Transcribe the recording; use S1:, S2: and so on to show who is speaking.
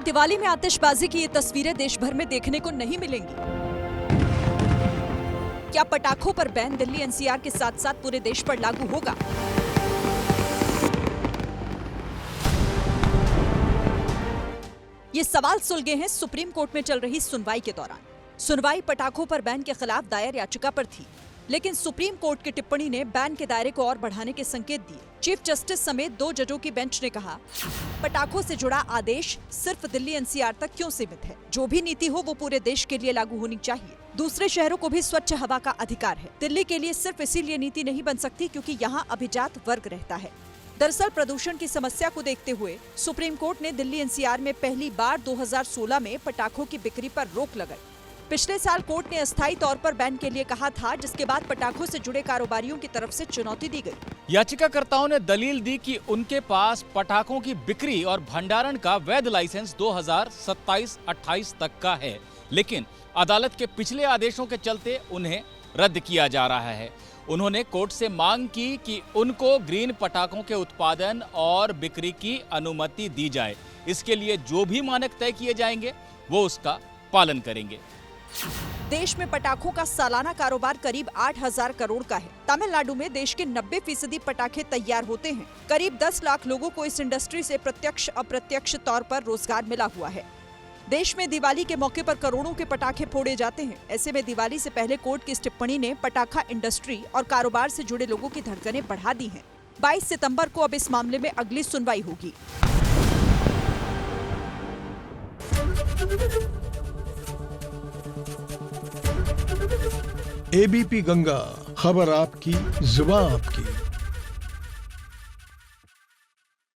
S1: दिवाली में आतिशबाजी की ये तस्वीरें देश भर में देखने को नहीं मिलेंगी। क्या पटाखों पर बैन दिल्ली एनसीआर के साथ साथ पूरे देश पर लागू होगा? ये सवाल सुलगे हैं सुप्रीम कोर्ट में चल रही सुनवाई के दौरान। सुनवाई पटाखों पर बैन के खिलाफ दायर याचिका पर थी, लेकिन सुप्रीम कोर्ट की टिप्पणी ने बैन के दायरे को और बढ़ाने के संकेत दिए। चीफ जस्टिस समेत 2 जजों की बेंच ने कहा, पटाखों से जुड़ा आदेश सिर्फ दिल्ली एनसीआर तक क्यों सीमित है? जो भी नीति हो वो पूरे देश के लिए लागू होनी चाहिए। दूसरे शहरों को भी स्वच्छ हवा का अधिकार है। दिल्ली के लिए सिर्फ इसीलिए नीति नहीं बन सकती क्योंकि यहाँ अभिजात वर्ग रहता है। दरअसल प्रदूषण की समस्या को देखते हुए सुप्रीम कोर्ट ने दिल्ली एनसीआर में पहली बार 2016 में पटाखों की बिक्री पर रोक लगाई। पिछले साल कोर्ट ने अस्थायी तौर पर बैन के लिए कहा था, जिसके बाद पटाखों से जुड़े कारोबारियों की तरफ से चुनौती दी गई।
S2: याचिकाकर्ताओं ने दलील दी कि उनके पास पटाखों की बिक्री और भंडारण का वैध लाइसेंस 2027-28 तक का है, लेकिन अदालत के पिछले आदेशों के चलते उन्हें रद्द किया जा रहा है। उन्होंने कोर्ट से मांग की कि उनको ग्रीन पटाखों के उत्पादन और बिक्री की अनुमति दी जाए। इसके लिए जो भी मानक तय किए जाएंगे वो उसका पालन करेंगे।
S1: देश में पटाखों का सालाना कारोबार करीब 8,000 करोड़ का है। तमिलनाडु में देश के 90% पटाखे तैयार होते हैं। करीब 10 लाख लोगों को इस इंडस्ट्री से प्रत्यक्ष अप्रत्यक्ष तौर पर रोजगार मिला हुआ है। देश में दिवाली के मौके पर करोड़ों के पटाखे फोड़े जाते हैं। ऐसे में दिवाली से पहले कोर्ट की इस टिप्पणी ने पटाखा इंडस्ट्री और कारोबार से जुड़े लोगों की धड़कनें बढ़ा दी हैं। 22 सितंबर को अब इस मामले में अगली सुनवाई होगी।
S3: एबीपी गंगा, खबर आपकी, जुबान आपकी।